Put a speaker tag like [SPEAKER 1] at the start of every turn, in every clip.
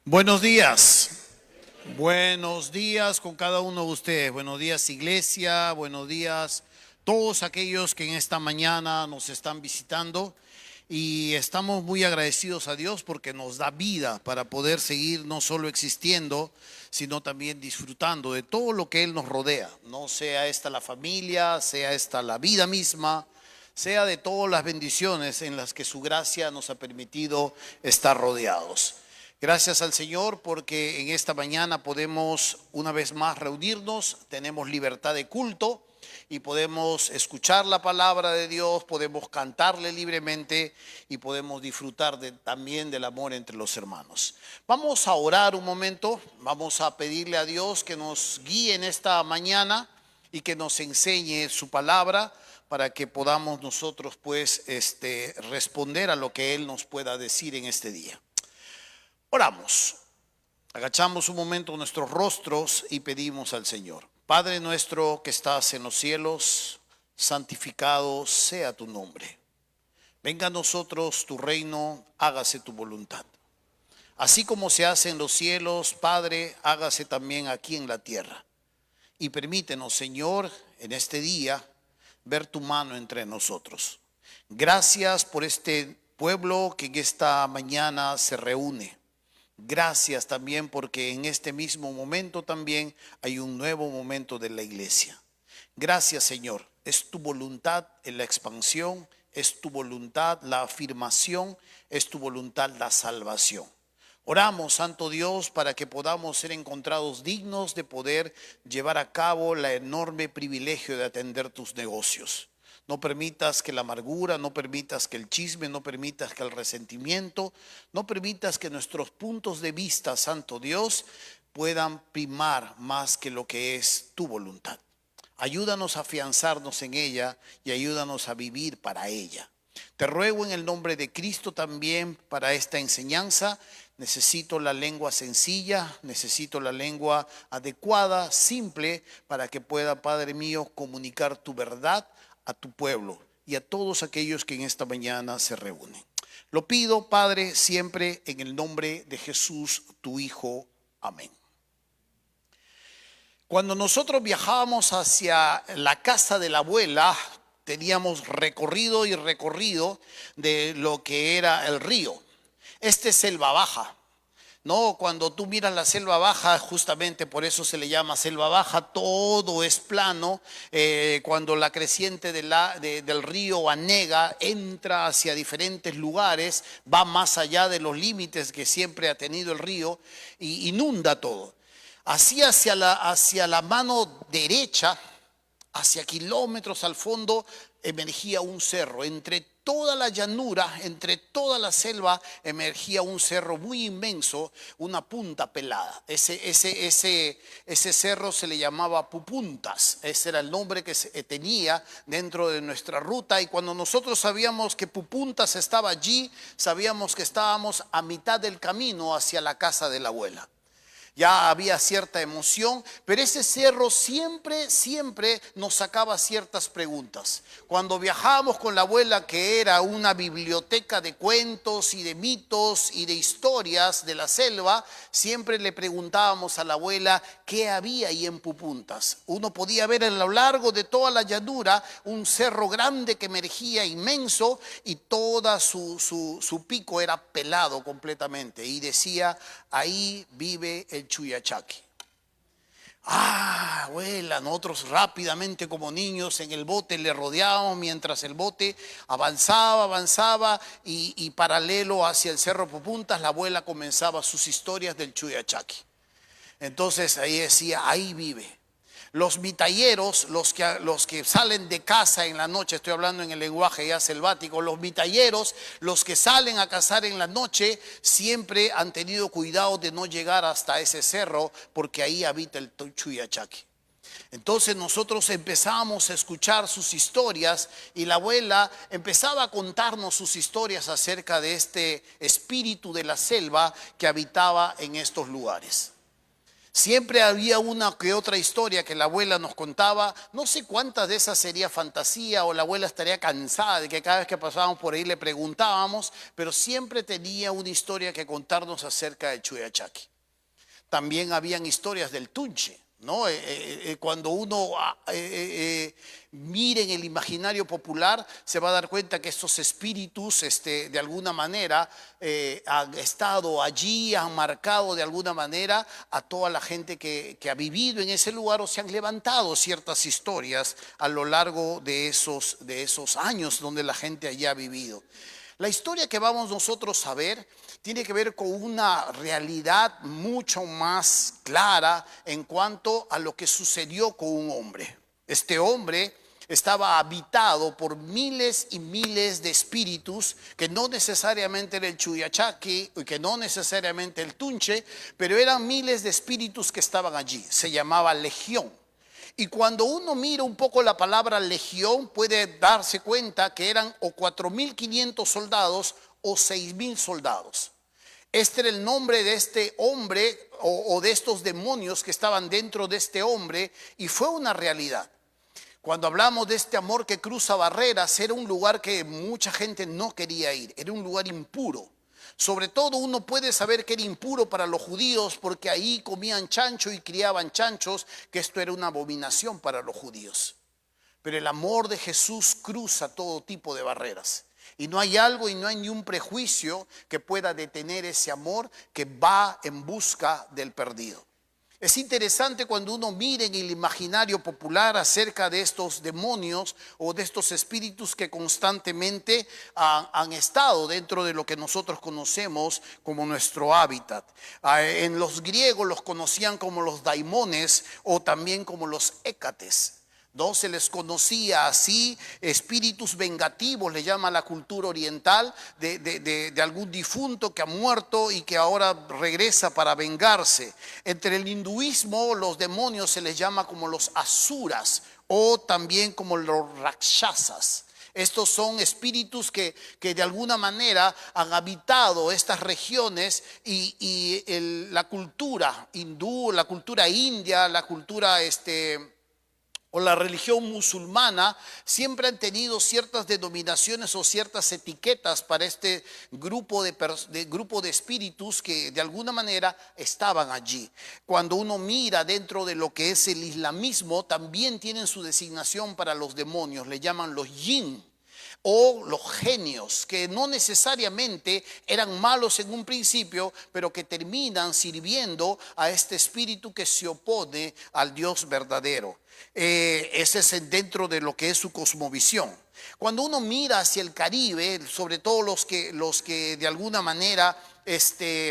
[SPEAKER 1] Buenos días. Buenos días con cada uno de ustedes. Buenos días, iglesia. Buenos días todos aquellos que en esta mañana nos están visitando. Y estamos muy agradecidos a Dios porque nos da vida para poder seguir no solo existiendo, sino también disfrutando de todo lo que Él nos rodea. No sea esta la familia, sea esta la vida misma, sea de todas las bendiciones en las que su gracia nos ha permitido estar rodeados. Gracias al Señor porque en esta mañana podemos una vez más reunirnos, tenemos libertad de culto y podemos escuchar la palabra de Dios, podemos cantarle libremente y podemos disfrutar también del amor entre los hermanos. Vamos a orar un momento, vamos a pedirle a Dios que nos guíe en esta mañana y que nos enseñe su palabra para que podamos nosotros pues responder a lo que Él nos pueda decir en este día. Oramos, agachamos un momento nuestros rostros y pedimos al Señor. Padre nuestro que estás en los cielos, santificado sea tu nombre. Venga a nosotros tu reino, hágase tu voluntad. Así como se hace en los cielos, Padre, hágase también aquí en la tierra. Y permítenos, Señor, en este día, ver tu mano entre nosotros. Gracias por este pueblo que en esta mañana se reúne. Gracias también porque en este mismo momento también hay un nuevo momento de la iglesia. Gracias, Señor. Es tu voluntad en la expansión, es tu voluntad la afirmación, es tu voluntad la salvación. Oramos, Santo Dios, para que podamos ser encontrados dignos de poder llevar a cabo el enorme privilegio de atender tus negocios. No permitas que la amargura, no permitas que el chisme, no permitas que el resentimiento, no permitas que nuestros puntos de vista, Santo Dios, puedan primar más que lo que es tu voluntad. Ayúdanos a afianzarnos en ella y ayúdanos a vivir para ella. Te ruego en el nombre de Cristo también para esta enseñanza. Necesito la lengua sencilla, necesito la lengua adecuada, simple, para que pueda, Padre mío, comunicar tu verdad a tu pueblo y a todos aquellos que en esta mañana se reúnen. Lo pido, Padre, siempre en el nombre de Jesús, tu Hijo. Amén. Cuando nosotros viajábamos hacia la casa de la abuela, teníamos recorrido y recorrido de lo que era el río. Este es selva baja. No, cuando tú miras la selva baja, justamente por eso se le llama selva baja, todo es plano. Cuando la creciente del río anega, entra hacia diferentes lugares, va más allá de los límites que siempre ha tenido el río y inunda todo. Así hacia la mano derecha, hacia kilómetros al fondo, emergía un cerro. Entre toda la llanura, entre toda la selva, emergía un cerro muy inmenso, una punta pelada. Ese cerro se le llamaba Pupuntas. Ese era el nombre que tenía dentro de nuestra ruta. Y cuando nosotros sabíamos que Pupuntas estaba allí, sabíamos que estábamos a mitad del camino hacia la casa de la abuela. Ya había cierta emoción, pero ese cerro siempre nos sacaba ciertas preguntas. Cuando viajábamos con la abuela, que era una biblioteca de cuentos y de mitos y de historias de la selva, siempre le preguntábamos a la abuela qué había ahí en Pupuntas. Uno podía ver a lo largo de toda la llanura un cerro grande que emergía inmenso y toda su pico era pelado completamente. Y decía, ahí vive el Chuyachaki. Abuela, nosotros rápidamente como niños en el bote le rodeábamos mientras el bote avanzaba y paralelo hacia el Cerro Pupuntas la abuela comenzaba sus historias del Chuyachaki. Entonces ahí decía, ahí vive. Los mitalleros, los que salen de caza en la noche, estoy hablando en el lenguaje ya selvático, los mitalleros, los que salen a cazar en la noche, siempre han tenido cuidado de no llegar hasta ese cerro, porque ahí habita el Chuyachaki. Entonces nosotros empezamos a escuchar sus historias y la abuela empezaba a contarnos sus historias acerca de este espíritu de la selva que habitaba en estos lugares. Siempre había una que otra historia que la abuela nos contaba. No sé cuántas de esas sería fantasía o la abuela estaría cansada de que cada vez que pasábamos por ahí le preguntábamos, pero siempre tenía una historia que contarnos acerca de Chuyachaki. También habían historias del Tunche, ¿no? Cuando uno mire en el imaginario popular, se va a dar cuenta que estos espíritus, de alguna manera, han estado allí, han marcado de alguna manera a toda la gente que ha vivido en ese lugar, o se han levantado ciertas historias a lo largo de esos años donde la gente allí ha vivido. La historia que vamos nosotros a ver tiene que ver con una realidad mucho más clara en cuanto a lo que sucedió con un hombre. Este hombre estaba habitado por miles y miles de espíritus, que no necesariamente era el Chuyachaki y que no necesariamente el Tunche, pero eran miles de espíritus que estaban allí. Se llamaba legión. Y cuando uno mira un poco la palabra legión, puede darse cuenta que eran o 4.500 soldados o 6.000 soldados. Este era el nombre de este hombre o de estos demonios que estaban dentro de este hombre, y fue una realidad. Cuando hablamos de este amor que cruza barreras, era un lugar que mucha gente no quería ir, era un lugar impuro. Sobre todo uno puede saber que era impuro para los judíos porque ahí comían chancho y criaban chanchos, que esto era una abominación para los judíos. Pero el amor de Jesús cruza todo tipo de barreras. Y no hay algo y no hay ni un prejuicio que pueda detener ese amor que va en busca del perdido. Es interesante cuando uno mira en el imaginario popular acerca de estos demonios o de estos espíritus que constantemente han estado dentro de lo que nosotros conocemos como nuestro hábitat. En los griegos los conocían como los daimones o también como los hécates. No se les conocía así, espíritus vengativos, le llama la cultura oriental, de algún difunto que ha muerto y que ahora regresa para vengarse. Entre el hinduismo, los demonios se les llama como los asuras o también como los rakshasas. Estos son espíritus que de alguna manera han habitado estas regiones y la cultura hindú, la cultura india, la cultura o la religión musulmana siempre han tenido ciertas denominaciones o ciertas etiquetas para este grupo de espíritus que de alguna manera estaban allí. Cuando uno mira dentro de lo que es el islamismo, también tienen su designación para los demonios, le llaman los yin o los genios, que no necesariamente eran malos en un principio, pero que terminan sirviendo a este espíritu que se opone al Dios verdadero. Ese es dentro de lo que es su cosmovisión. Cuando uno mira hacia el Caribe, sobre todo los que de alguna manera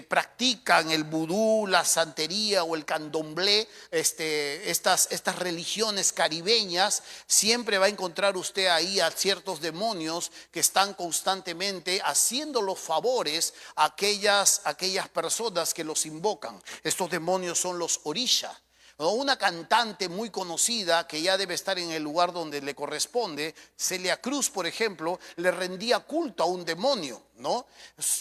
[SPEAKER 1] practican el vudú, la santería o el candomblé, estas religiones caribeñas, siempre va a encontrar usted ahí a ciertos demonios que están constantemente haciendo los favores a aquellas personas que los invocan. Estos demonios son los orisha. Una cantante muy conocida que ya debe estar en el lugar donde le corresponde, Celia Cruz, por ejemplo, le rendía culto a un demonio, ¿no?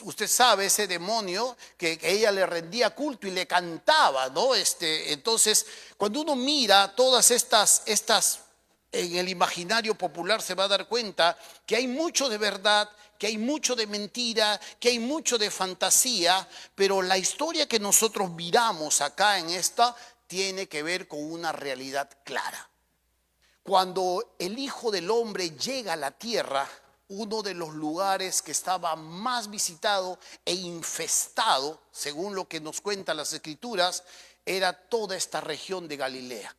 [SPEAKER 1] Usted sabe, ese demonio que ella le rendía culto y le cantaba, ¿no? Entonces, cuando uno mira todas estas en el imaginario popular, se va a dar cuenta que hay mucho de verdad, que hay mucho de mentira, que hay mucho de fantasía, pero la historia que nosotros miramos acá en esta tiene que ver con una realidad clara. Cuando el Hijo del Hombre llega a la tierra, uno de los lugares que estaba más visitado e infestado, según lo que nos cuentan las Escrituras, era toda esta región de Galilea.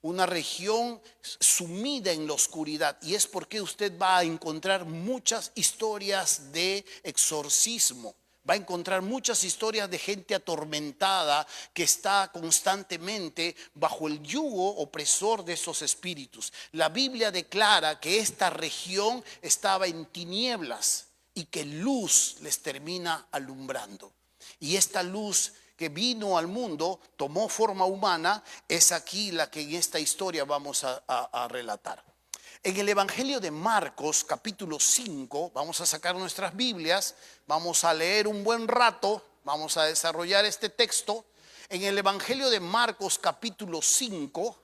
[SPEAKER 1] Una región sumida en la oscuridad, y es porque usted va a encontrar muchas historias de exorcismo. Va a encontrar muchas historias de gente atormentada que está constantemente bajo el yugo opresor de esos espíritus. La Biblia declara que esta región estaba en tinieblas y que luz les termina alumbrando. Y esta luz que vino al mundo, tomó forma humana, es aquí la que en esta historia vamos a relatar. En el Evangelio de Marcos, capítulo 5, vamos a sacar nuestras Biblias, vamos a leer un buen rato, vamos a desarrollar este texto. en el Evangelio de Marcos capítulo 5.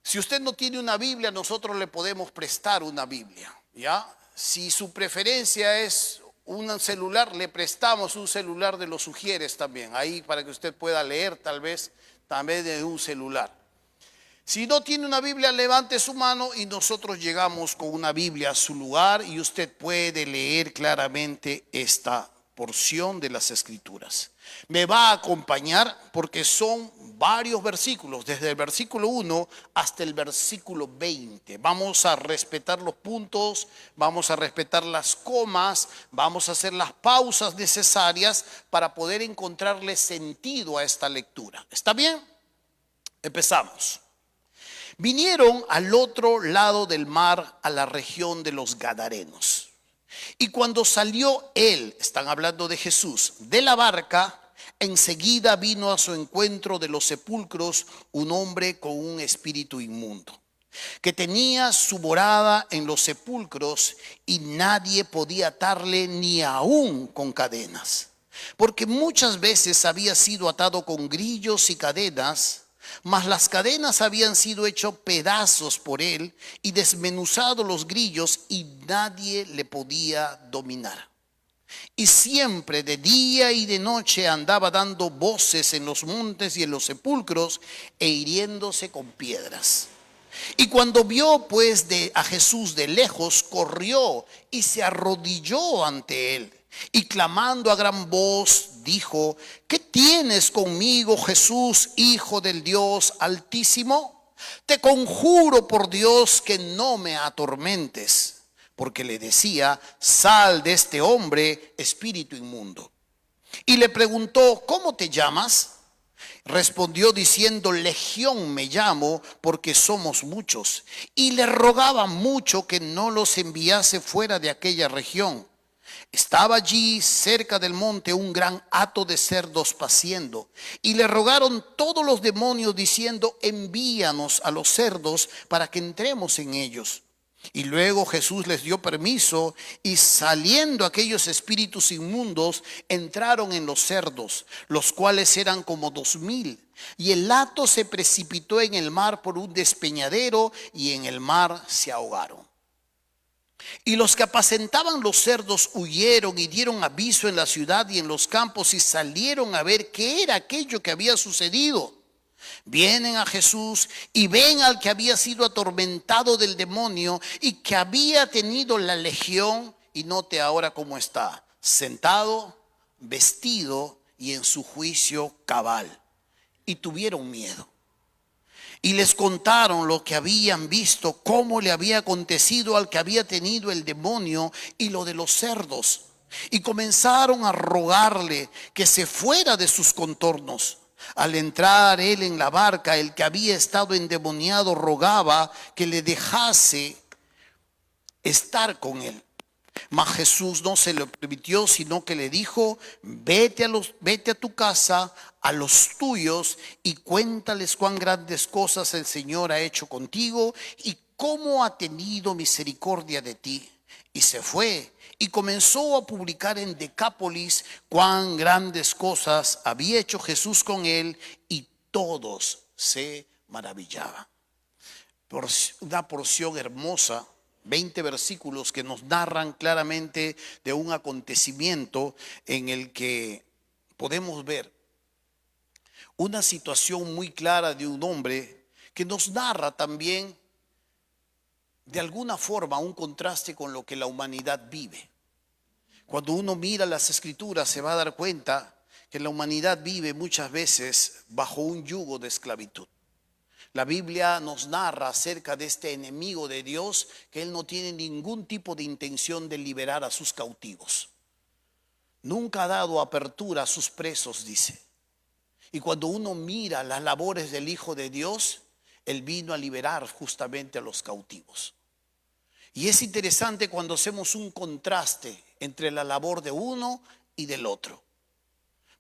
[SPEAKER 1] Si usted no tiene una Biblia, nosotros le podemos prestar una Biblia, ¿ya? Si su preferencia es un celular, le prestamos un celular de los Ujieres también, ahí para que usted pueda leer tal vez también de un celular. Si no tiene una Biblia, levante su mano y nosotros llegamos con una Biblia a su lugar y usted puede leer claramente esta porción de las Escrituras. Me va a acompañar porque son varios versículos, desde el versículo 1 hasta el versículo 20. Vamos a respetar los puntos, vamos a respetar las comas, vamos a hacer las pausas necesarias para poder encontrarle sentido a esta lectura. ¿Está bien? Empezamos. Vinieron al otro lado del mar, a la región de los Gadarenos. Y cuando salió él, están hablando de Jesús, de la barca, enseguida vino a su encuentro de los sepulcros un hombre con un espíritu inmundo, que tenía su morada en los sepulcros y nadie podía atarle ni aún con cadenas, porque muchas veces había sido atado con grillos y cadenas, mas las cadenas habían sido hechas pedazos por él y desmenuzados los grillos y nadie le podía dominar. Y siempre de día y de noche andaba dando voces en los montes y en los sepulcros e hiriéndose con piedras. Y cuando vio pues a Jesús de lejos, corrió y se arrodilló ante él. Y clamando a gran voz dijo: ¿qué tienes conmigo, Jesús, Hijo del Dios Altísimo? Te conjuro por Dios que no me atormentes. Porque le decía: sal de este hombre, espíritu inmundo. Y le preguntó: ¿cómo te llamas? Respondió diciendo: Legión me llamo, porque somos muchos. Y le rogaba mucho que no los enviase fuera de aquella región. Estaba allí cerca del monte un gran hato de cerdos paciendo, y le rogaron todos los demonios diciendo: envíanos a los cerdos para que entremos en ellos. Y luego Jesús les dio permiso, y saliendo aquellos espíritus inmundos entraron en los cerdos, los cuales eran como 2000. Y el hato se precipitó en el mar por un despeñadero, y en el mar se ahogaron. Y los que apacentaban los cerdos huyeron y dieron aviso en la ciudad y en los campos, y salieron a ver qué era aquello que había sucedido. Vienen a Jesús y ven al que había sido atormentado del demonio y que había tenido la legión, y note ahora cómo está: sentado, vestido y en su juicio cabal. Y tuvieron miedo. Y les contaron lo que habían visto, cómo le había acontecido al que había tenido el demonio y lo de los cerdos. Y comenzaron a rogarle que se fuera de sus contornos. Al entrar él en la barca, el que había estado endemoniado rogaba que le dejase estar con él. Mas Jesús no se lo permitió, sino que le dijo: vete a tu casa, a los tuyos, y cuéntales cuán grandes cosas el Señor ha hecho contigo y cómo ha tenido misericordia de ti. Y se fue y comenzó a publicar en Decápolis cuán grandes cosas había hecho Jesús con él, y todos se maravillaban. Una porción hermosa, 20 versículos que nos narran claramente de un acontecimiento en el que podemos ver una situación muy clara de un hombre que nos narra también de alguna forma un contraste con lo que la humanidad vive. Cuando uno mira las Escrituras se va a dar cuenta que la humanidad vive muchas veces bajo un yugo de esclavitud. La Biblia nos narra acerca de este enemigo de Dios, que él no tiene ningún tipo de intención de liberar a sus cautivos. Nunca ha dado apertura a sus presos, dice. Y cuando uno mira las labores del Hijo de Dios, él vino a liberar justamente a los cautivos. Y es interesante cuando hacemos un contraste entre la labor de uno y del otro.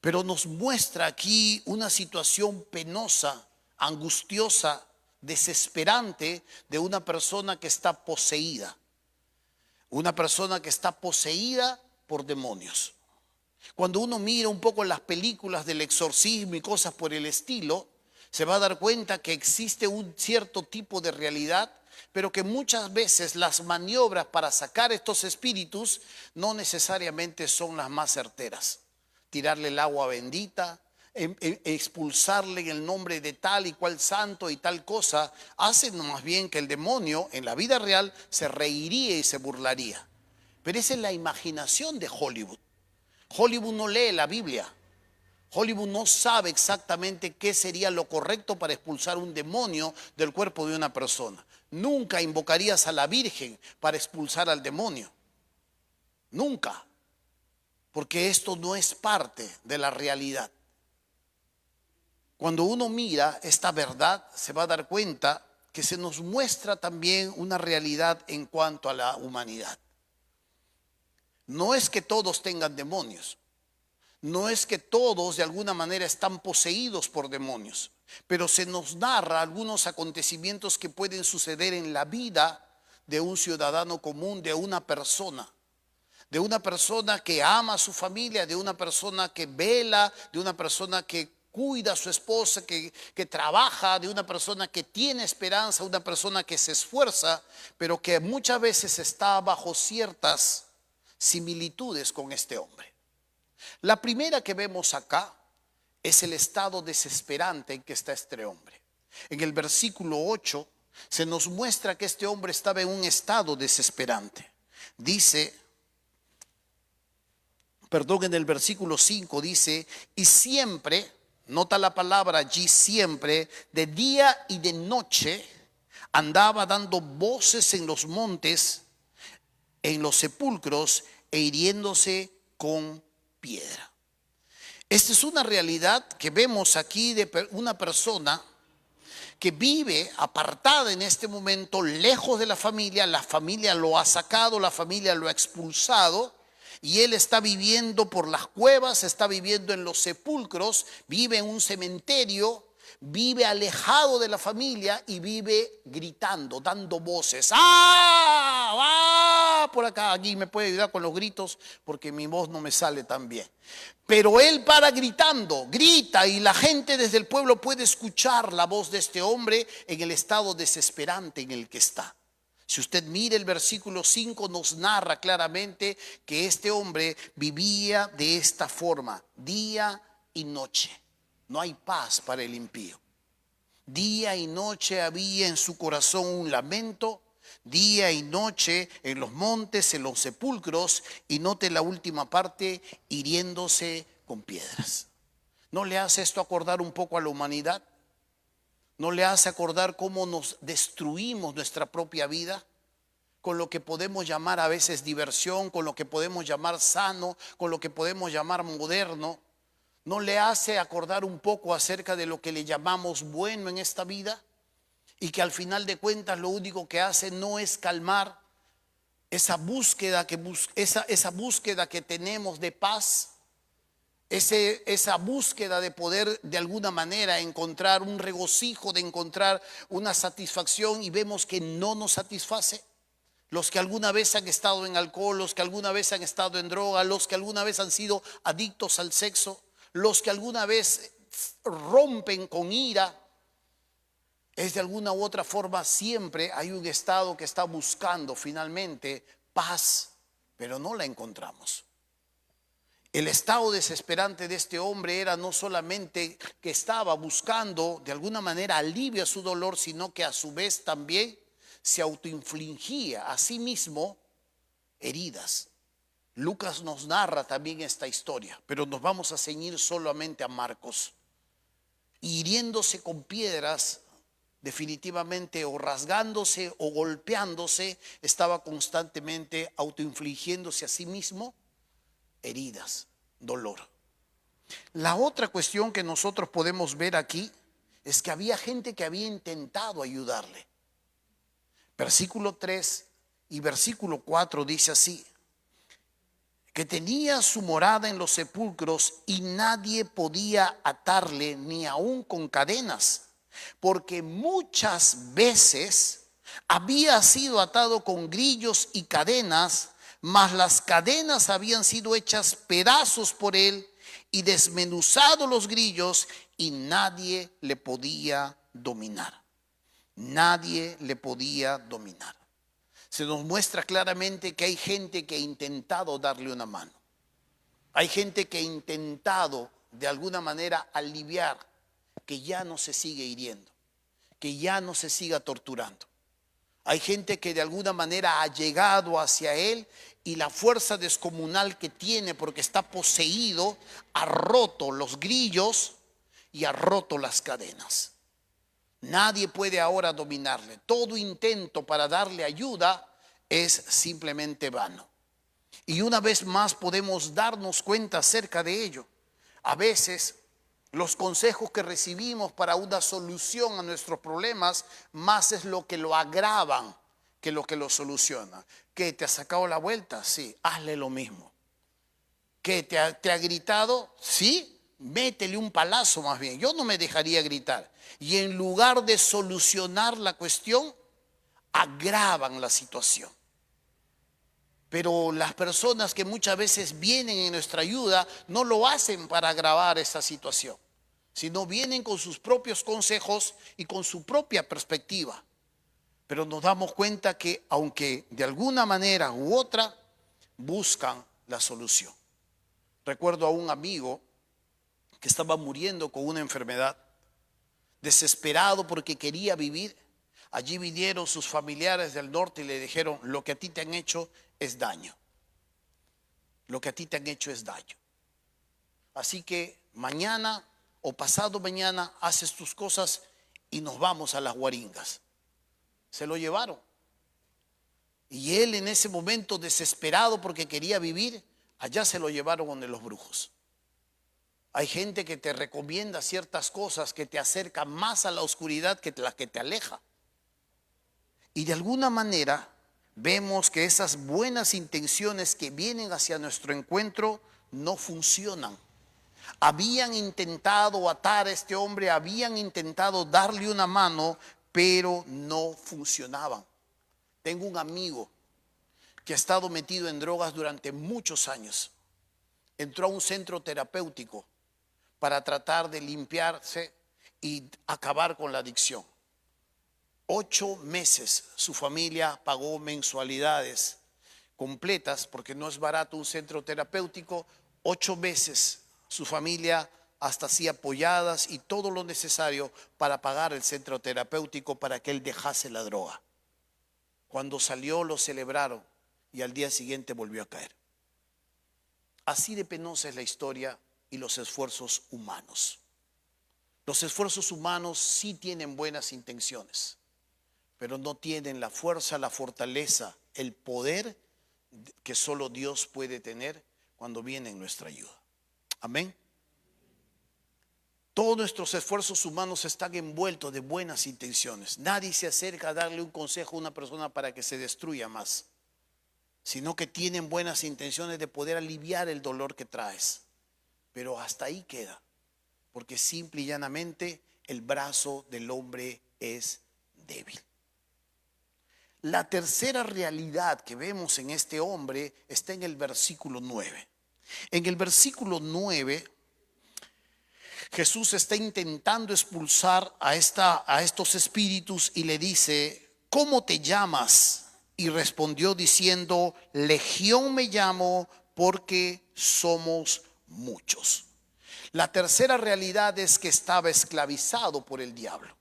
[SPEAKER 1] Pero nos muestra aquí una situación penosa, angustiosa, desesperante de una persona que está poseída. Una persona que está poseída por demonios. Cuando uno mira un poco las películas del exorcismo y cosas por el estilo, se va a dar cuenta que existe un cierto tipo de realidad, pero que muchas veces las maniobras para sacar estos espíritus no necesariamente son las más certeras. Tirarle el agua bendita, expulsarle en el nombre de tal y cual santo y tal cosa, hacen más bien que el demonio en la vida real se reiría y se burlaría. Pero esa es la imaginación de Hollywood. Hollywood no lee la Biblia. Hollywood no sabe exactamente qué sería lo correcto para expulsar un demonio del cuerpo de una persona. Nunca invocarías a la Virgen para expulsar al demonio. Nunca. Porque esto no es parte de la realidad. Cuando uno mira esta verdad, se va a dar cuenta que se nos muestra también una realidad en cuanto a la humanidad. No es que todos tengan demonios. No es que todos de alguna manera están poseídos por demonios, pero se nos narra algunos acontecimientos que pueden suceder en la vida de un ciudadano común, de una persona que ama a su familia, de una persona que vela, de una persona que cuida a su esposa, que trabaja, de una persona que tiene esperanza, una persona que se esfuerza, pero que muchas veces está bajo ciertas similitudes con este hombre. La primera que vemos acá es el estado desesperante en que está este hombre. En el versículo 8 se nos muestra que este hombre estaba en un estado desesperante. En el versículo 5 dice, y siempre, nota la palabra allí, siempre, de día y de noche, andaba dando voces en los montes, en los sepulcros, e hiriéndose con piedra. Esta es una realidad que vemos aquí de una persona que vive apartada en este momento, lejos de la familia lo ha sacado, la familia lo ha expulsado, y él está viviendo por las cuevas, está viviendo en los sepulcros, vive en un cementerio, vive alejado de la familia y vive gritando, dando voces. ¡Ah! ¡Ah! Por acá, aquí me puede ayudar con los gritos porque mi voz no me sale tan bien. Pero él para gritando, grita, y la gente desde el pueblo puede escuchar la voz de este hombre en el estado desesperante en el que está. Si usted mira el versículo 5, nos narra claramente que este hombre vivía de esta forma, día y noche. No hay paz para el impío. Día y noche había en su corazón un lamento, día y noche en los montes, en los sepulcros, y note la última parte, hiriéndose con piedras. ¿No le hace esto acordar un poco a la humanidad? ¿No le hace acordar cómo nos destruimos nuestra propia vida? Con lo que podemos llamar a veces diversión, con lo que podemos llamar sano, con lo que podemos llamar moderno. ¿No le hace acordar un poco acerca de lo que le llamamos bueno en esta vida? Y que al final de cuentas lo único que hace no es calmar esa búsqueda que tenemos de paz, esa búsqueda de poder de alguna manera encontrar un regocijo, de encontrar una satisfacción, y vemos que no nos satisface. Los que alguna vez han estado en alcohol, los que alguna vez han estado en droga, los que alguna vez han sido adictos al sexo, los que alguna vez rompen con ira, es de alguna u otra forma siempre hay un estado que está buscando finalmente paz, pero no la encontramos. El estado desesperante de este hombre era no solamente que estaba buscando de alguna manera alivio a su dolor, sino que a su vez también se autoinfligía a sí mismo heridas. Lucas nos narra también esta historia, pero nos vamos a ceñir solamente a Marcos. Hiriéndose con piedras, definitivamente, o rasgándose o golpeándose, estaba constantemente autoinfligiéndose a sí mismo heridas, dolor. La otra cuestión que nosotros podemos ver aquí es que había gente que había intentado ayudarle. Versículo 3 y versículo 4 dice así: que tenía su morada en los sepulcros y nadie podía atarle ni aun con cadenas, porque muchas veces había sido atado con grillos y cadenas mas las cadenas habían sido hechas pedazos por él y desmenuzados los grillos, y nadie le podía dominar. Nadie le podía dominar. Se nos muestra claramente que hay gente que ha intentado darle una mano. Hay gente que ha intentado de alguna manera aliviar, que ya no se sigue hiriendo, que ya no se siga torturando. Hay gente que de alguna manera ha llegado hacia él y la fuerza descomunal que tiene porque está poseído ha roto los grillos y ha roto las cadenas. Nadie puede ahora dominarle. Todo intento para darle ayuda es simplemente vano. Y una vez más podemos darnos cuenta acerca de ello. A veces los consejos que recibimos para una solución a nuestros problemas más es lo que lo agravan que lo soluciona. ¿Qué? ¿Te ha sacado la vuelta? Sí, hazle lo mismo. ¿Qué? ¿Te ha gritado? Sí, métele un palazo más bien. Yo no me dejaría gritar. Y en lugar de solucionar la cuestión, agravan la situación. Pero las personas que muchas veces vienen en nuestra ayuda no lo hacen para agravar esta situación, sino vienen con sus propios consejos y con su propia perspectiva. Pero nos damos cuenta que aunque de alguna manera u otra buscan la solución. Recuerdo a un amigo que estaba muriendo con una enfermedad, desesperado porque quería vivir. Allí vinieron sus familiares del norte y le dijeron: lo que a ti te han hecho es daño. Lo que a ti te han hecho es daño. Así que mañana o pasado mañana haces tus cosas y nos vamos a las Guaringas. Se lo llevaron. Y él en ese momento, desesperado porque quería vivir, allá se lo llevaron donde los brujos. Hay gente que te recomienda ciertas cosas que te acercan más a la oscuridad que la que te aleja. Y de alguna manera vemos que esas buenas intenciones que vienen hacia nuestro encuentro no funcionan. Habían intentado atar a este hombre, habían intentado darle una mano, pero no funcionaban. Tengo un amigo que ha estado metido en drogas durante muchos años. Entró a un centro terapéutico para tratar de limpiarse y acabar con la adicción. 8 meses su familia pagó mensualidades completas, porque no es barato un centro terapéutico. 8 meses su familia hasta hacía apoyadas y todo lo necesario para pagar el centro terapéutico para que él dejase la droga. Cuando salió lo celebraron y al día siguiente volvió a caer. Así de penosa es la historia y los esfuerzos humanos. Los esfuerzos humanos sí tienen buenas intenciones, pero no tienen la fuerza, la fortaleza, el poder que solo Dios puede tener cuando viene en nuestra ayuda. Amén. Todos nuestros esfuerzos humanos están envueltos de buenas intenciones. Nadie se acerca a darle un consejo a una persona para que se destruya más, sino que tienen buenas intenciones de poder aliviar el dolor que traes. Pero hasta ahí queda, porque simple y llanamente el brazo del hombre es débil. La tercera realidad que vemos en este hombre está en el versículo 9. En el versículo 9, Jesús está intentando expulsar a estos espíritus y le dice: ¿cómo te llamas? Y respondió diciendo: Legión me llamo, porque somos muchos. La tercera realidad es que estaba esclavizado por el diablo.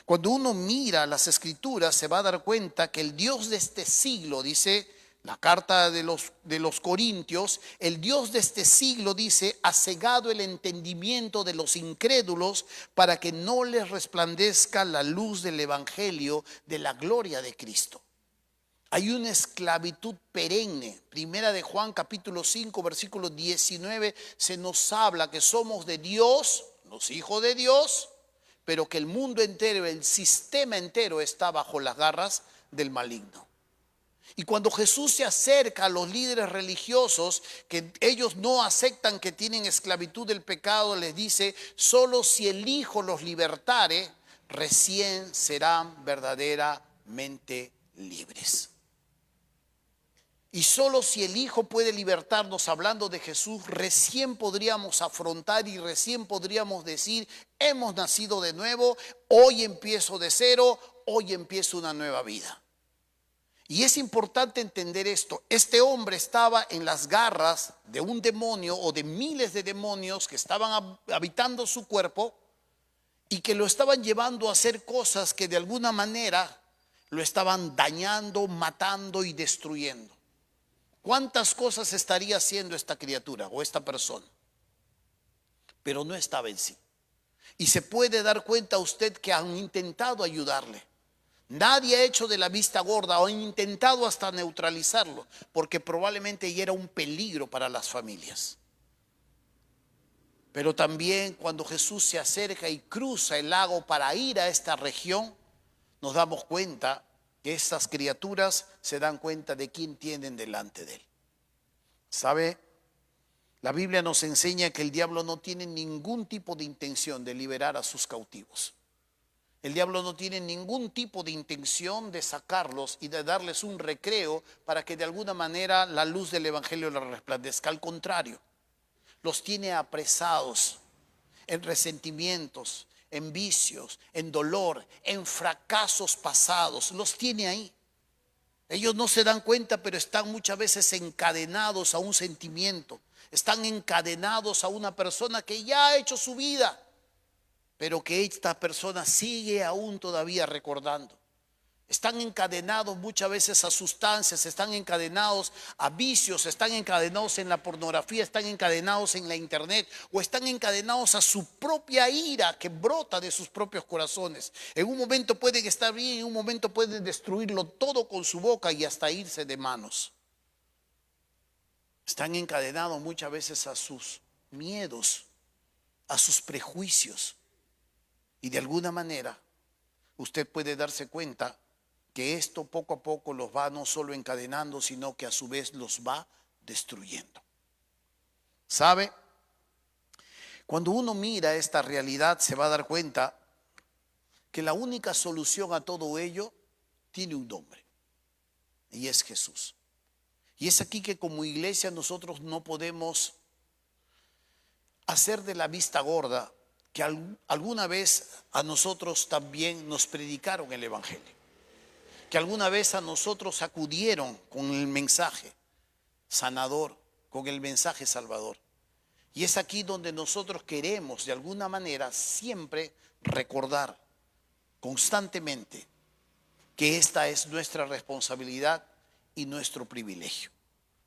[SPEAKER 1] Cuando uno mira las escrituras se va a dar cuenta que el Dios de este siglo, dice la carta de los Corintios, el Dios de este siglo, dice, ha cegado el entendimiento de los incrédulos para que no les resplandezca la luz del evangelio de la gloria de Cristo. Hay una esclavitud perenne. Primera de Juan capítulo 5 versículo 19 se nos habla que somos de Dios, los hijos de Dios, pero que el mundo entero, el sistema entero está bajo las garras del maligno. Y cuando Jesús se acerca a los líderes religiosos, que ellos no aceptan que tienen esclavitud del pecado, les dice: solo si el Hijo los libertare, recién serán verdaderamente libres. Y solo si el Hijo puede libertarnos, hablando de Jesús, recién podríamos afrontar y recién podríamos decir, hemos nacido de nuevo, hoy empiezo de cero, hoy empiezo una nueva vida. Y es importante entender esto. Este hombre estaba en las garras de un demonio o de miles de demonios que estaban habitando su cuerpo y que lo estaban llevando a hacer cosas que de alguna manera lo estaban dañando, matando y destruyendo. ¿Cuántas cosas estaría haciendo esta criatura o esta persona? Pero no estaba en sí. Y se puede dar cuenta usted que han intentado ayudarle. Nadie ha hecho de la vista gorda o han intentado hasta neutralizarlo, porque probablemente ya era un peligro para las familias. Pero también cuando Jesús se acerca y cruza el lago para ir a esta región, nos damos cuenta que estas criaturas se dan cuenta de quién tienen delante de él. ¿Sabe? La Biblia nos enseña que el diablo no tiene ningún tipo de intención de liberar a sus cautivos. El diablo no tiene ningún tipo de intención de sacarlos y de darles un recreo para que de alguna manera la luz del evangelio les resplandezca. Al contrario, los tiene apresados en resentimientos, en vicios, en dolor, en fracasos pasados. Los tiene ahí. Ellos no se dan cuenta, pero están muchas veces encadenados a un sentimiento. Están encadenados a una persona que ya ha hecho su vida, pero que esta persona sigue aún todavía recordando. Están encadenados muchas veces a sustancias, están encadenados a vicios, están encadenados en la pornografía, están encadenados en la internet o están encadenados a su propia ira que brota de sus propios corazones. En un momento pueden estar bien, en un momento pueden destruirlo todo con su boca y hasta irse de manos. Están encadenados muchas veces a sus miedos, a sus prejuicios. Y de alguna manera usted puede darse cuenta que esto poco a poco los va no solo encadenando, sino que a su vez los va destruyendo. ¿Sabe? Cuando uno mira esta realidad se va a dar cuenta que la única solución a todo ello tiene un nombre, y es Jesús. Y es aquí que como iglesia nosotros no podemos hacer de la vista gorda que alguna vez a nosotros también nos predicaron el evangelio, que alguna vez a nosotros acudieron con el mensaje sanador, con el mensaje salvador. Y es aquí donde nosotros queremos de alguna manera siempre recordar constantemente que esta es nuestra responsabilidad y nuestro privilegio,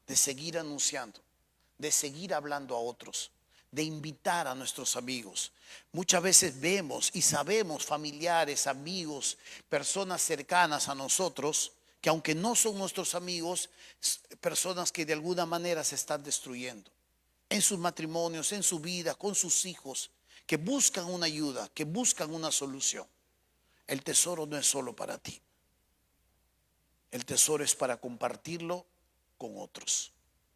[SPEAKER 1] de seguir anunciando, de seguir hablando a otros, de invitar a nuestros amigos. Muchas veces vemos y sabemos familiares, amigos, personas cercanas a nosotros, que aunque no son nuestros amigos, personas que de alguna manera se están destruyendo en sus matrimonios, en su vida, con sus hijos, que buscan una ayuda, que buscan una solución. El tesoro no es solo para ti. El tesoro es para compartirlo con otros.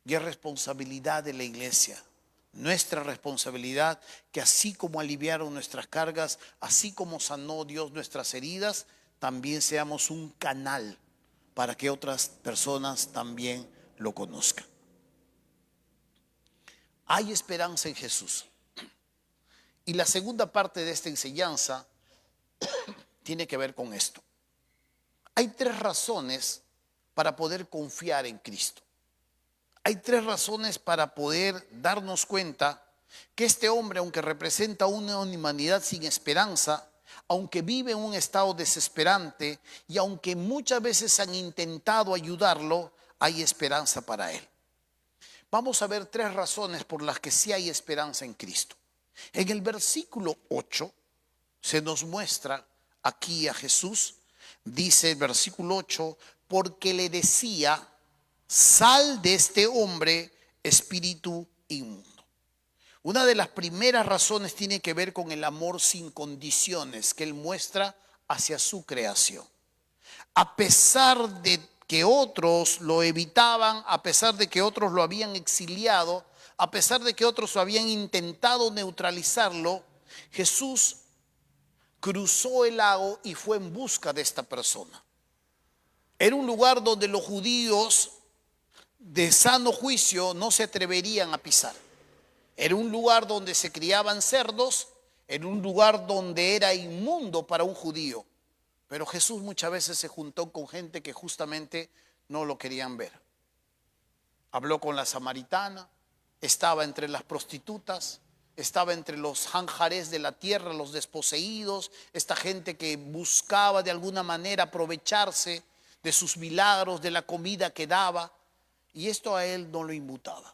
[SPEAKER 1] Y es responsabilidad de la iglesia, nuestra responsabilidad, que así como aliviaron nuestras cargas, así como sanó Dios nuestras heridas, también seamos un canal para que otras personas también lo conozcan. Hay esperanza en Jesús. Y la segunda parte de esta enseñanza tiene que ver con esto. Hay tres razones para poder confiar en Cristo. Hay tres razones para poder darnos cuenta que este hombre, aunque representa una humanidad sin esperanza, aunque vive en un estado desesperante y aunque muchas veces han intentado ayudarlo, hay esperanza para él. Vamos a ver tres razones por las que sí hay esperanza en Cristo. En el versículo 8 se nos muestra aquí a Jesús. Dice el versículo 8, porque le decía: sal de este hombre, espíritu inmundo. Una de las primeras razones tiene que ver con el amor sin condiciones que él muestra hacia su creación. A pesar de que otros lo evitaban, a pesar de que otros lo habían exiliado, a pesar de que otros lo habían intentado neutralizarlo, Jesús cruzó el lago y fue en busca de esta persona. Era un lugar donde los judíos de sano juicio no se atreverían a pisar. Era un lugar donde se criaban cerdos, en un lugar donde era inmundo para un judío. Pero Jesús muchas veces se juntó con gente que justamente no lo querían ver. Habló con la samaritana, estaba entre las prostitutas, estaba entre los janjarés de la tierra, los desposeídos, esta gente que buscaba de alguna manera aprovecharse de sus milagros, de la comida que daba. Y esto a él no lo inmutaba.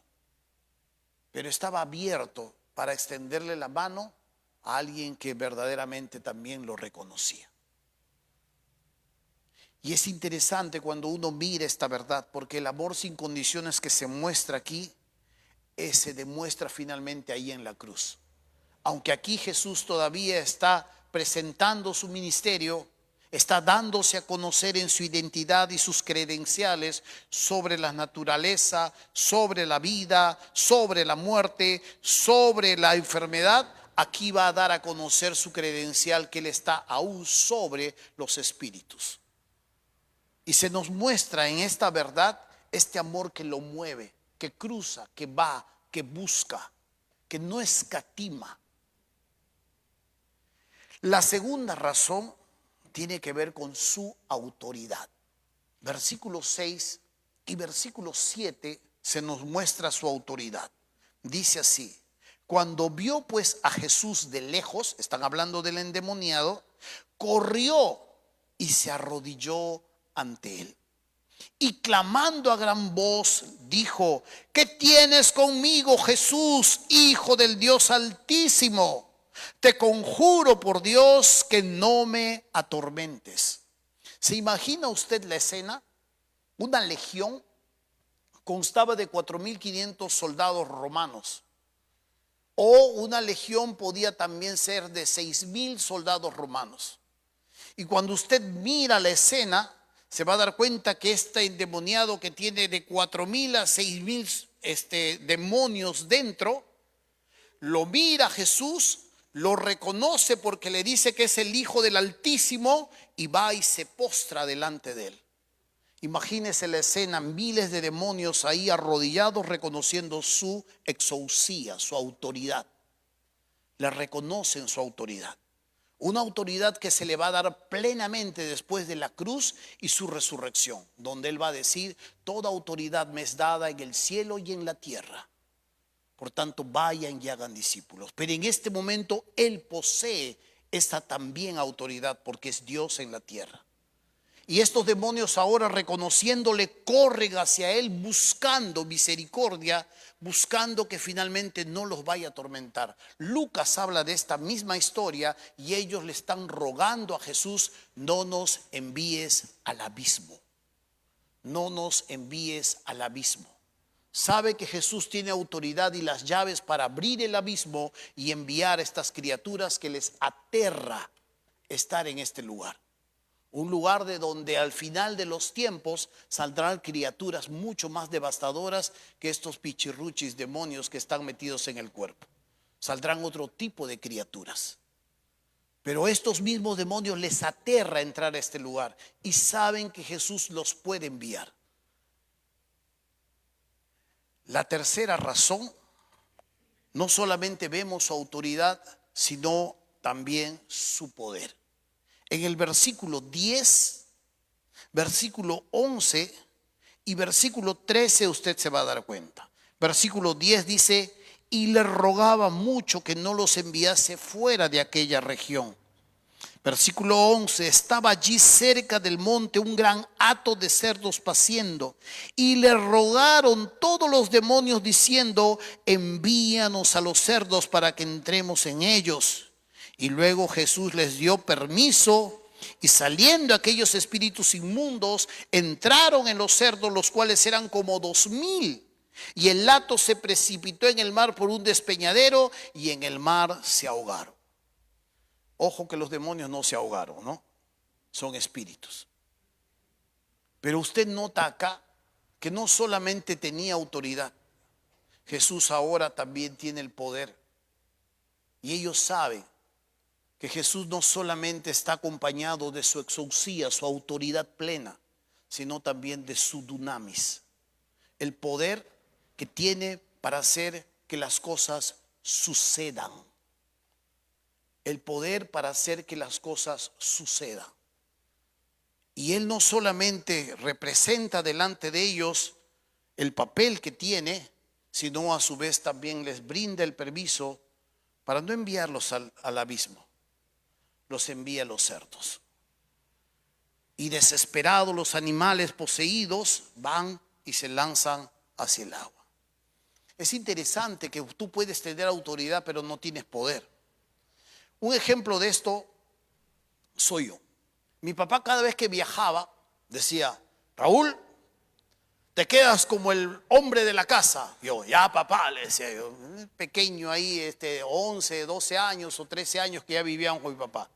[SPEAKER 1] Pero estaba abierto para extenderle la mano a alguien que verdaderamente también lo reconocía. Y es interesante cuando uno mira esta verdad, porque el amor sin condiciones que se muestra aquí, se demuestra finalmente ahí en la cruz. Aunque aquí Jesús todavía está presentando su ministerio, está dándose a conocer en su identidad y sus credenciales sobre la naturaleza, sobre la vida, sobre la muerte, sobre la enfermedad. Aquí va a dar a conocer su credencial, que Él está aún sobre los espíritus. Y se nos muestra en esta verdad este amor que lo mueve, que cruza, que va, que busca, que no escatima. La segunda razón tiene que ver con su autoridad. Versículo 6 y versículo 7 se nos muestra su autoridad. Dice así: cuando vio pues a Jesús de lejos, están hablando del endemoniado, corrió y se arrodilló ante él. Y clamando a gran voz dijo: ¿qué tienes conmigo, Jesús, Hijo del Dios Altísimo? Te conjuro por Dios que no me atormentes. ¿Se imagina usted la escena? Una legión constaba de 4.500 soldados romanos. O una legión podía también ser de 6.000 soldados romanos. Y cuando usted mira la escena, se va a dar cuenta que este endemoniado, que tiene de 4.000 a 6.000 demonios dentro, lo mira a Jesús, lo reconoce porque le dice que es el Hijo del Altísimo, y va y se postra delante de él. Imagínese la escena, miles de demonios ahí arrodillados reconociendo su exousia, su autoridad. Le reconocen su autoridad. Una autoridad que se le va a dar plenamente después de la cruz y su resurrección, donde Él va a decir: toda autoridad me es dada en el cielo y en la tierra. Por tanto, vayan y hagan discípulos. Pero en este momento Él posee esta también autoridad, porque es Dios en la tierra. Y estos demonios ahora, reconociéndole, corren hacia Él buscando misericordia, buscando que finalmente no los vaya a atormentar. Lucas habla de esta misma historia y ellos le están rogando a Jesús: no nos envíes al abismo. No nos envíes al abismo. Sabe que Jesús tiene autoridad y las llaves para abrir el abismo y enviar a estas criaturas que les aterra estar en este lugar. Un lugar de donde al final de los tiempos saldrán criaturas mucho más devastadoras que estos pichirruchis, demonios que están metidos en el cuerpo. Saldrán otro tipo de criaturas. Pero estos mismos demonios les aterra entrar a este lugar y saben que Jesús los puede enviar. La tercera razón, no solamente vemos su autoridad, sino también su poder. En el versículo 10, versículo 11 y versículo 13 usted se va a dar cuenta. Versículo 10 dice: y le rogaba mucho que no los enviase fuera de aquella región. Versículo 11: estaba allí cerca del monte un gran hato de cerdos paciendo, y le rogaron todos los demonios diciendo: envíanos a los cerdos para que entremos en ellos. Y luego Jesús les dio permiso, y saliendo aquellos espíritus inmundos, entraron en los cerdos, los cuales eran como 2.000. Y el hato se precipitó en el mar por un despeñadero, y en el mar se ahogaron. Ojo que los demonios no se ahogaron, ¿no? Son espíritus. Pero usted nota acá que no solamente tenía autoridad, Jesús ahora también tiene el poder. Y ellos saben que Jesús no solamente está acompañado de su exousia, su autoridad plena, sino también de su dunamis. el poder que tiene para hacer que las cosas sucedan. El poder para hacer que las cosas sucedan. Y Él no solamente representa delante de ellos el papel que tiene, sino a su vez también les brinda el permiso para no enviarlos al abismo. Los envía a los cerdos. Y desesperados los animales poseídos van y se lanzan hacia el agua. Es interesante que tú puedes tener autoridad pero no tienes poder. Un ejemplo de esto soy yo. Mi papá cada vez que viajaba decía: Raúl, te quedas como el hombre de la casa. Yo, ya papá, le decía yo, pequeño ahí, 11, 12 años o 13 años que ya vivíamos con mi papá.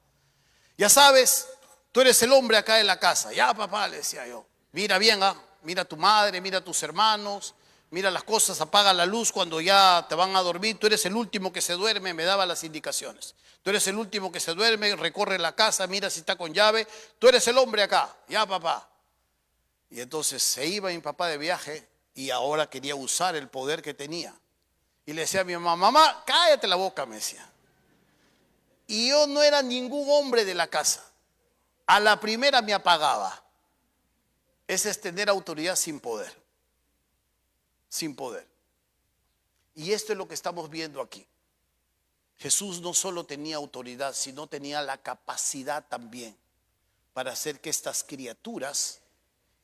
[SPEAKER 1] Ya sabes, tú eres el hombre acá en la casa. Ya papá, le decía yo, mira bien, mira a tu madre, mira a tus hermanos, mira las cosas, apaga la luz cuando ya te van a dormir. Tú eres el último que se duerme, me daba las indicaciones. Tú eres el último que se duerme, recorre la casa, mira si está con llave. Tú eres el hombre acá, ya papá. Y entonces se iba mi papá de viaje y ahora quería usar el poder que tenía. Y le decía a mi mamá: mamá, cállate la boca, me decía. Y yo no era ningún hombre de la casa. A la primera me apagaba. Ese es tener autoridad sin poder. Sin poder. Y esto es lo que estamos viendo aquí. Jesús no solo tenía autoridad, sino tenía la capacidad también para hacer que estas criaturas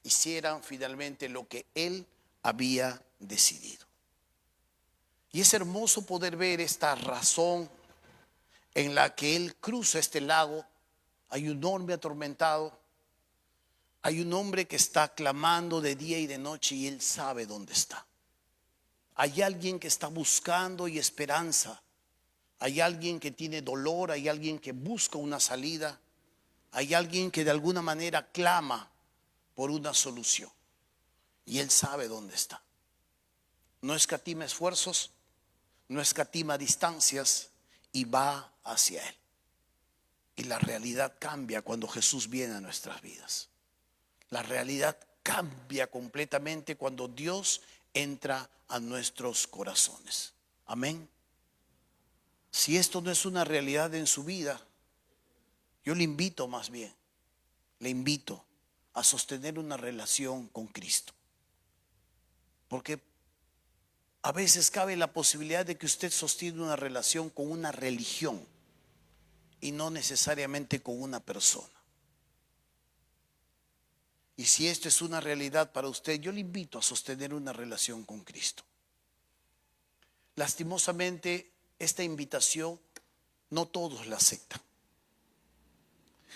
[SPEAKER 1] hicieran finalmente lo que Él había decidido. Y es hermoso poder ver esta razón en la que Él cruza este lago. Hay un hombre atormentado, hay un hombre que está clamando de día y de noche y Él sabe dónde está. Hay alguien que está buscando y esperanza. Hay alguien que tiene dolor, hay alguien que busca una salida, hay alguien que de alguna manera clama por una solución. Y Él sabe dónde está. No escatima esfuerzos, no escatima distancias y va hacia Él. Y la realidad cambia cuando Jesús viene a nuestras vidas. La realidad cambia completamente cuando Dios entra a nuestros corazones. Amén. Si esto no es una realidad en su vida, yo le invito más bien, le invito a sostener una relación con Cristo. Porque a veces cabe la posibilidad de que usted sostiene una relación con una religión y no necesariamente con una persona. Y si esto es una realidad para usted, yo le invito a sostener una relación con Cristo. Lastimosamente, esta invitación no todos la aceptan.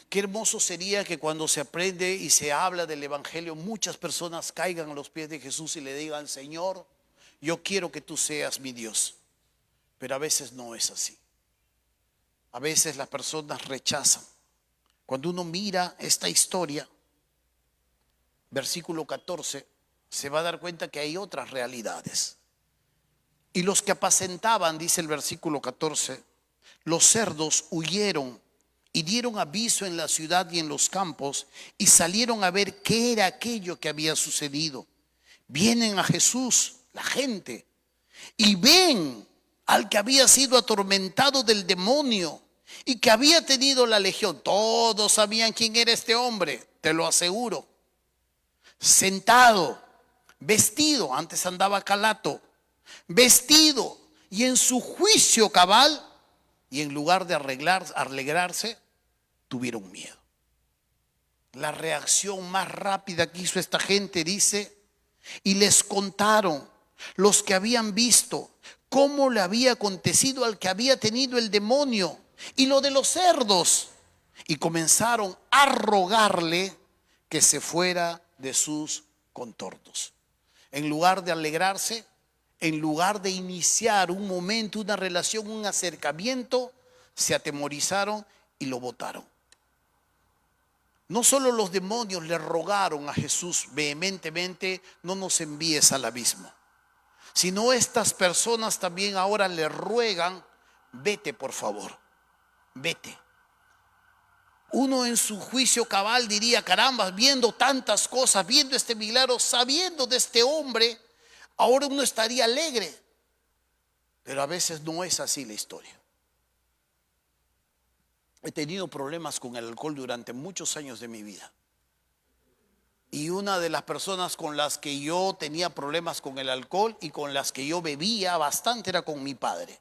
[SPEAKER 1] Qué hermoso sería que cuando se aprende y se habla del Evangelio, muchas personas caigan a los pies de Jesús y le digan: Señor, yo quiero que tú seas mi Dios. Pero a veces no es así. A veces las personas rechazan. Cuando uno mira esta historia, versículo 14, se va a dar cuenta que hay otras realidades. Y los que apacentaban, dice el versículo 14, los cerdos huyeron y dieron aviso en la ciudad y en los campos y salieron a ver qué era aquello que había sucedido. Vienen a Jesús, la gente, y ven al que había sido atormentado del demonio y que había tenido la legión. Todos sabían quién era este hombre, te lo aseguro. Sentado, vestido, antes andaba calato, vestido y en su juicio cabal, y en lugar de alegrarse, tuvieron miedo. La reacción más rápida que hizo esta gente, dice, y les contaron los que habían visto cómo le había acontecido al que había tenido el demonio y lo de los cerdos, y comenzaron a rogarle que se fuera de sus contornos. En lugar de alegrarse, en lugar de iniciar un momento, una relación, un acercamiento, se atemorizaron y lo botaron. No solo los demonios le rogaron a Jesús vehementemente: no nos envíes al abismo, sino estas personas también ahora le ruegan: vete por favor, vete. Uno en su juicio cabal diría: caramba, viendo tantas cosas, viendo este milagro, sabiendo de este hombre, ahora uno estaría alegre. Pero a veces no es así la historia. He tenido problemas con el alcohol durante muchos años de mi vida. Y una de las personas con las que yo tenía problemas con el alcohol y con las que yo bebía bastante era con mi padre.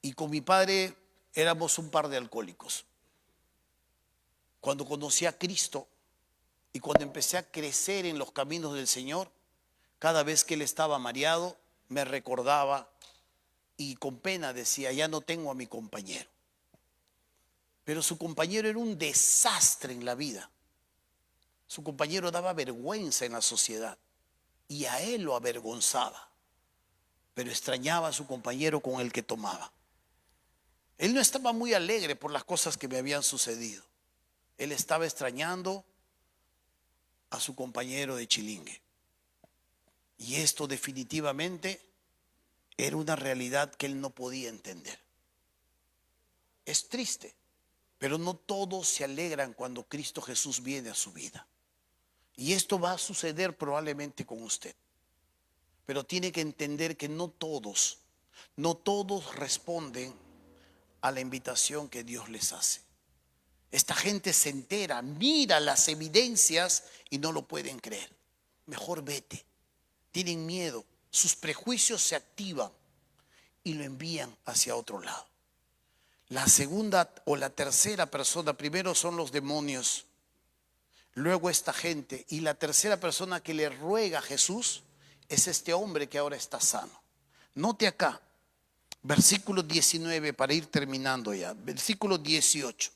[SPEAKER 1] Y con mi padre éramos un par de alcohólicos. Cuando conocí a Cristo y cuando empecé a crecer en los caminos del Señor, cada vez que él estaba mareado, me recordaba y con pena decía, ya no tengo a mi compañero. Pero su compañero era un desastre en la vida. Su compañero daba vergüenza en la sociedad y a él lo avergonzaba. Pero extrañaba a su compañero con el que tomaba. Él no estaba muy alegre por las cosas que me habían sucedido. Él estaba extrañando a su compañero de chilingue. Y esto definitivamente era una realidad que él no podía entender. Es triste, pero no todos se alegran cuando Cristo Jesús viene a su vida. Y esto va a suceder probablemente con usted. Pero tiene que entender que no todos responden a la invitación que Dios les hace. Esta gente se entera, mira las evidencias y no lo pueden creer. Mejor vete. Tienen miedo, sus prejuicios se activan y lo envían hacia otro lado. La segunda o la tercera persona, primero son los demonios, luego esta gente, y la tercera persona que le ruega a Jesús es este hombre que ahora está sano. Note acá, versículo 19 para ir terminando ya, versículo 18.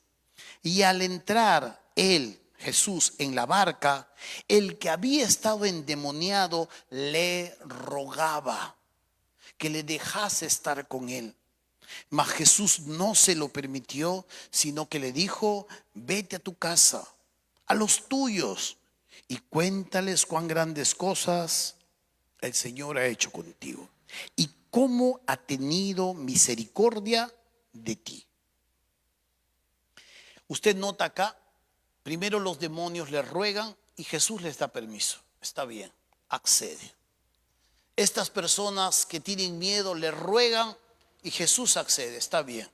[SPEAKER 1] Y al entrar él, Jesús, en la barca, el que había estado endemoniado le rogaba que le dejase estar con él. Mas Jesús no se lo permitió, sino que le dijo, vete a tu casa, a los tuyos, y cuéntales cuán grandes cosas el Señor ha hecho contigo y cómo ha tenido misericordia de ti. Usted nota acá, primero los demonios le ruegan y Jesús les da permiso. Está bien, accede. Estas personas que tienen miedo le ruegan y Jesús accede. Está bien,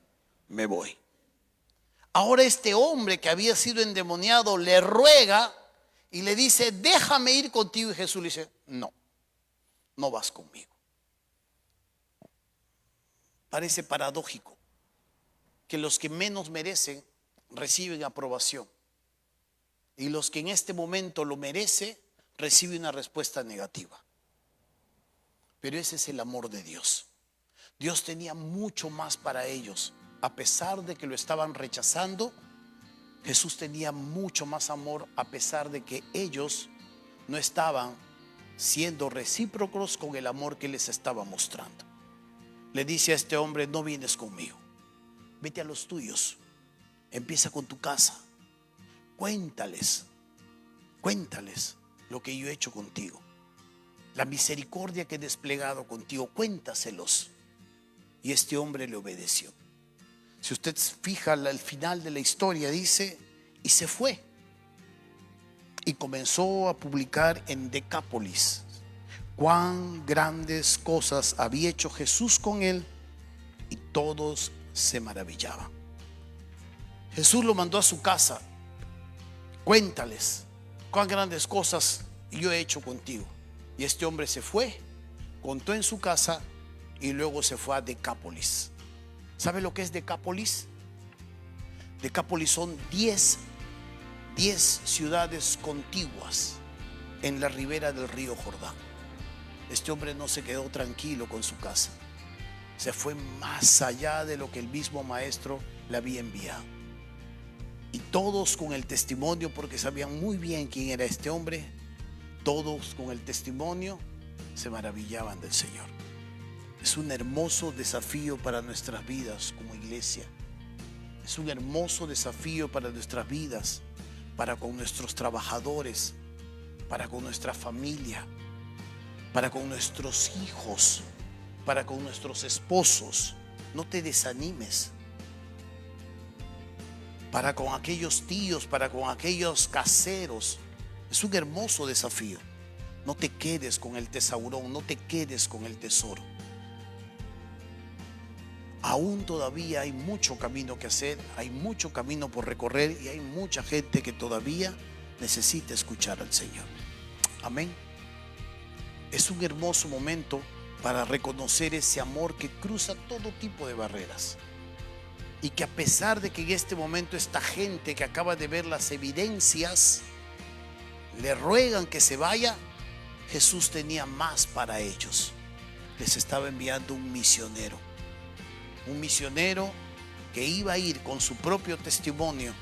[SPEAKER 1] me voy. Ahora este hombre que había sido endemoniado le ruega y le dice, déjame ir contigo. Y Jesús le dice, no, no vas conmigo. Parece paradójico que los que menos merecen reciben aprobación y los que en este momento lo merecen reciben una respuesta negativa. Pero ese es el amor de Dios. Dios tenía mucho más para ellos. A pesar de que lo estaban rechazando, Jesús tenía mucho más amor a pesar de que ellos no estaban siendo recíprocos con el amor que les estaba mostrando. Le dice a este hombre, no vienes conmigo, vete a los tuyos, empieza con tu casa, cuéntales lo que yo he hecho contigo, la misericordia que he desplegado contigo, cuéntaselos. Y este hombre le obedeció. Si usted fija el final de la historia, dice, y se fue. Y comenzó a publicar en Decápolis cuán grandes cosas había hecho Jesús con él, y todos se maravillaban. Jesús lo mandó a su casa. Cuéntales cuán grandes cosas yo he hecho contigo. Y este hombre se fue, contó en su casa y luego se fue a Decápolis. ¿Sabe lo que es Decápolis? Decápolis son 10 ciudades contiguas en la ribera del río Jordán. Este hombre no se quedó tranquilo con su casa. Se fue más allá de lo que el mismo maestro le había enviado. Y todos con el testimonio, porque sabían muy bien quién era este hombre, todos con el testimonio se maravillaban del Señor. Es un hermoso desafío para nuestras vidas como iglesia. Es un hermoso desafío para nuestras vidas, para con nuestros trabajadores, para con nuestra familia, para con nuestros hijos, para con nuestros esposos. No te desanimes. Para con aquellos tíos, para con aquellos caseros. Es un hermoso desafío. No te quedes con el tesaurón, no te quedes con el tesoro. Aún todavía hay mucho camino que hacer, hay mucho camino por recorrer y hay mucha gente que todavía necesita escuchar al Señor. Amén. Es un hermoso momento para reconocer ese amor que cruza todo tipo de barreras. Y que a pesar de que en este momento esta gente que acaba de ver las evidencias le ruegan que se vaya, Jesús tenía más para ellos. Les estaba enviando un misionero que iba a ir con su propio testimonio,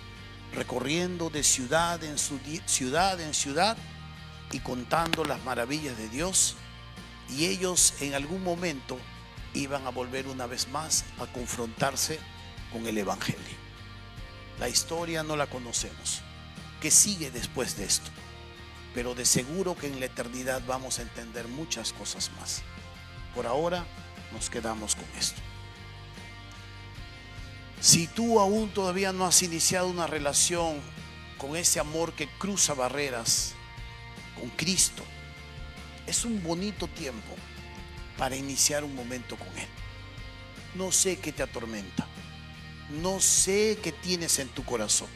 [SPEAKER 1] recorriendo de ciudad en ciudad y contando las maravillas de Dios. Y ellos en algún momento iban a volver una vez más a confrontarse con el Evangelio. La historia no la conocemos. ¿Qué sigue después de esto? Pero de seguro que en la eternidad vamos a entender muchas cosas más. Por ahora nos quedamos con esto. Si tú aún todavía no has iniciado una relación con ese amor que cruza barreras, con Cristo, es un bonito tiempo para iniciar un momento con Él. No sé qué te atormenta, no sé qué tienes en tu corazón,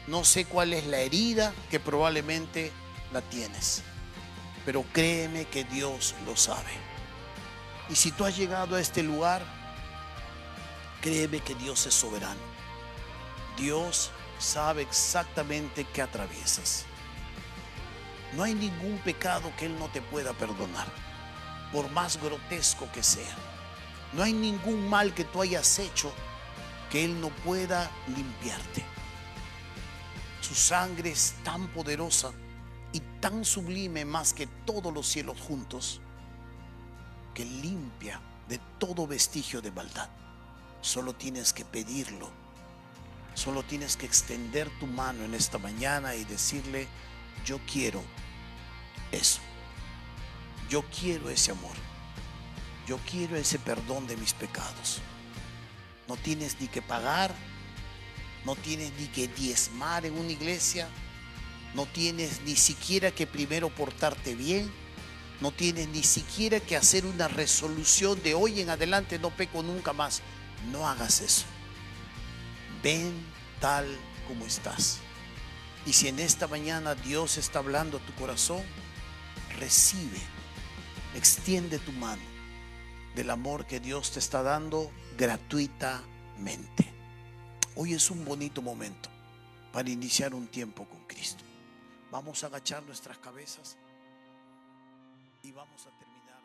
[SPEAKER 1] no sé cuál es la herida que probablemente la tienes, pero créeme que Dios lo sabe. Y si tú has llegado a este lugar, créeme que Dios es soberano. Dios sabe exactamente qué atraviesas. No hay ningún pecado que Él no te pueda perdonar, por más grotesco que sea. No hay ningún mal que tú hayas hecho que Él no pueda limpiarte. Su sangre es tan poderosa y tan sublime, más que todos los cielos juntos, que limpia de todo vestigio de maldad. Solo tienes que pedirlo. Solo tienes que extender tu mano en esta mañana y decirle: yo quiero eso. Yo quiero ese amor. Yo quiero ese perdón de mis pecados. No tienes ni que pagar, no tienes ni que diezmar en una iglesia, no tienes ni siquiera que primero portarte bien, no tienes ni siquiera que hacer una resolución de hoy en adelante no peco nunca más. No hagas eso. Ven tal como estás. Y si en esta mañana Dios está hablando a tu corazón, recibe, extiende tu mano del amor que Dios te está dando gratuitamente. Hoy es un bonito momento para iniciar un tiempo con Cristo. Vamos a agachar nuestras cabezas y vamos a terminar.